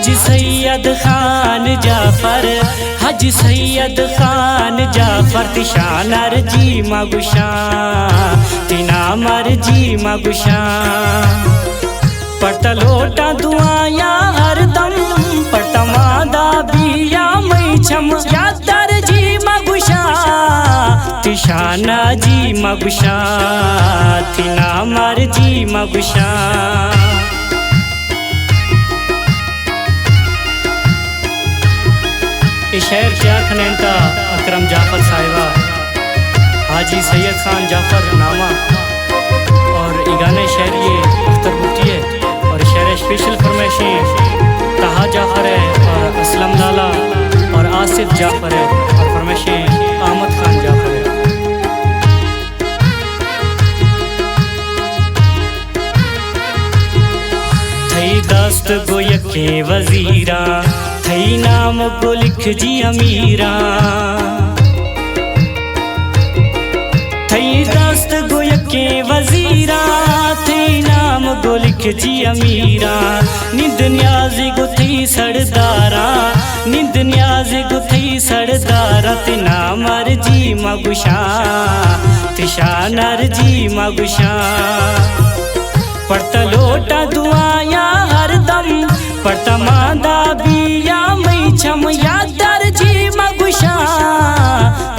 हाजी सैयद खान जाफर, हाजी सैयद खान जाफर तिशान अर्जी मगुशा, तिना मर्जी मगुशा। पढ़ता लोटा दुआया हरदम, पढ़ता मादा बिया मई छम यादर जी मगुशा, तिशाना जी मगुशा, तिना मर्जी मगुशा। शेर क्या खनेंता अकरम जाफर साहिबा, हाजी सैयद खान जाफर नामा और इगाने शेर ये अख्तर बुटी है और शेर स्पेशल फरमाइशें तहा जाफर है और असलम लाला और आसिफ जाफर है और फरमाइशें अहमद खान जाफर है। थई दस्त गोय के वजीरा, थई नाम को लिख जी अमीरा, थई दस्त गोय के वजीरा, थई नाम को लिख जी अमीरा। निंद न्याज़ी गो थई सरदारा, निंद न्याज़ी गो थई सरदारा, तिना मर्जी मगुशा, तिशान अर्जी मगुशा। पढ़ता लोटा दुआया हरदम, पढ़ता मादा बिया मई छम यादर जी मगुशा,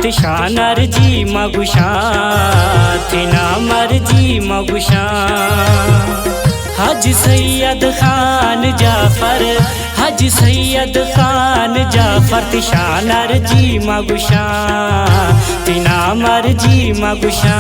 तिशान अर्जी मगुशा, तिना मर्जी मगुशा। हाजी सैयद खान जाफर, हाजी सैयद खान जाफर तिशान अर्जी मगुशा, तिना मर्जी मगुशा।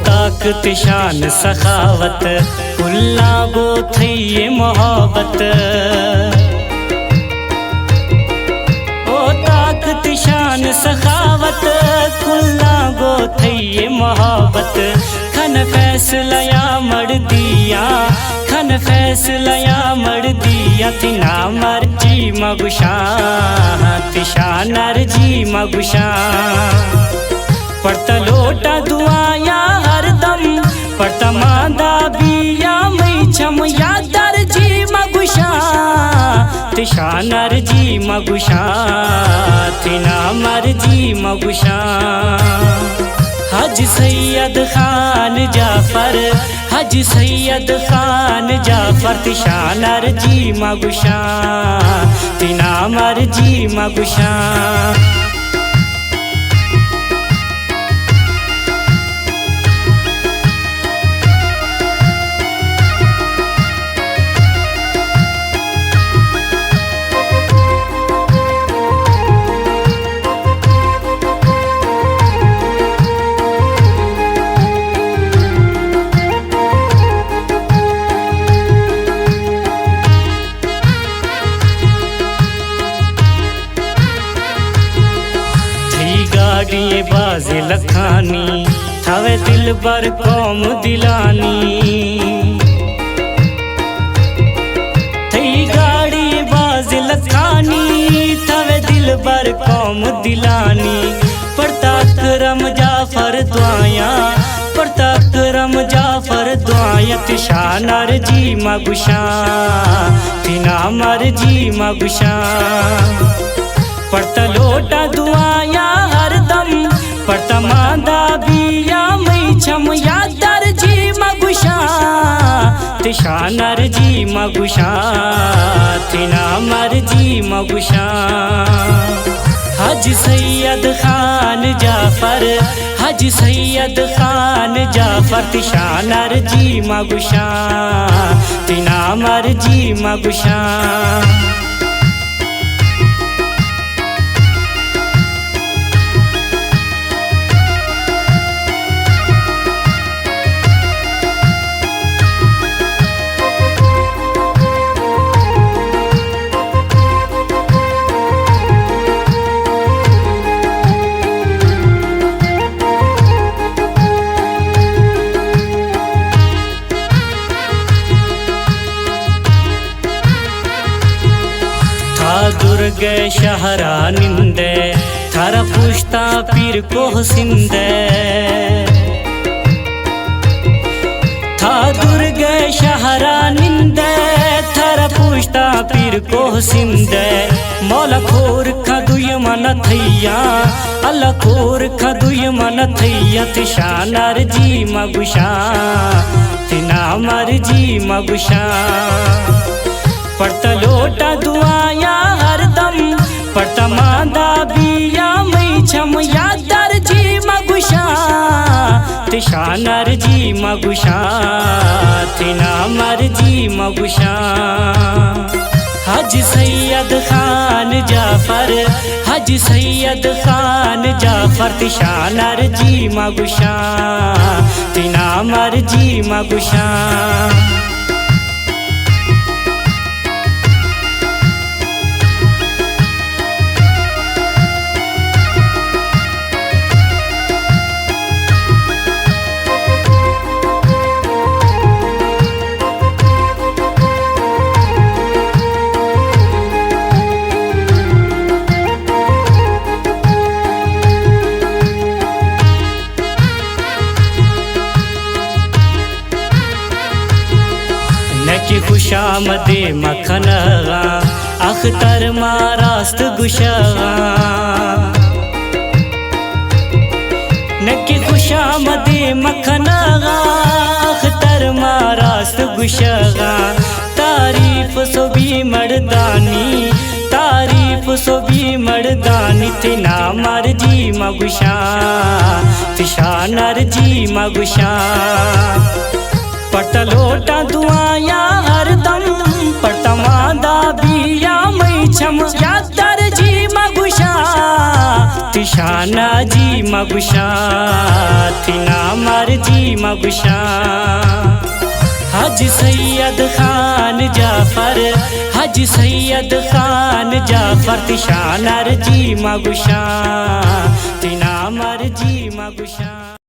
ताकत शान सखावत कुल्ला गो थई ये मोहब्बत, ओ ताकत शान सखावत कुल्ला गो थई ये मोहब्बत। खन फैसला या मर दिया, खन फैसला या मर दिया, तिना मर्जी मगुशा, तिशान अर्जी मगुशा। पढ़ता लोटा दुआया हरदम, पढ़ता मादा बिया मई छम यादर जी मगुशा, तिशान अर्जी मगुशा, तिना मर्जी मगुशा। हाजी सैयद खान जाफर, हाजी सैयद खान जाफर तिशान अर्जी मगुशा, तिना मर्जी मगुशा। गाड़ी बाज लखानी, थावे दिल बर कौम दिलानी, थई गाड़ी बाज लखानी, थावे दिल बर कौम दिलानी। पढ़ता करम जाफर दुआया, पढ़ता करम जाफर दुआया, तिशान अर्जी मगुशा, तिना मर्जी मगुशा। पढ़ता लोटा दुआया हरदम, पढ़ता मादा बिया मई छम यादर जी मगुशा, तिशान अर्जी मगुशा, तिना मर्जी मगुशा। हाजी सैयद खान जाफर, हाजी सैयद खान जाफर तिशान अर्जी मगुशा, तिना मर्जी मगुशा। दुर्गे शहरा निंदे थारा पुश्ता पीर को सिंदे था दुर्गे शहरा निंदे थारा पुश्ता पीर को सिंदे मौला खोर खदुय मन थैया अल्लाह खोर खदुय मन थैया तिशानर जी मगुशा तिना मर जी मगुशा पड़ता लोटा दुआया हरदम पड़ता मादा बिया मई छम यादर जी मगुशा तिशानर जी मगुशा तिना मर जी मगुशा हज सैयद खान जाफर हज सैयद खान जाफर तिशानर जी मगुशा तिना मर जी मगुशा नकी खुशामदे मखनगा अख्तर मारास्त गुशगा नकी खुशामदे मखनगा अख्तर मारास्त गुशगा तारीफ सो भी मर्दानी तारीफ सो भी मर्दानी तिना मर जी मगुशा तिशानर जी मगुशा पड़ता लोटा दुआया हरदम पड़ता मादा बिया मई छम यादर जी मगुशा तिशाना जी मगुशा तिना मर जी मगुशा हज सैयद खान जाफर हज सैयद खान जाफर तिशानर जी मगुशा तिना मर जी मगुशा।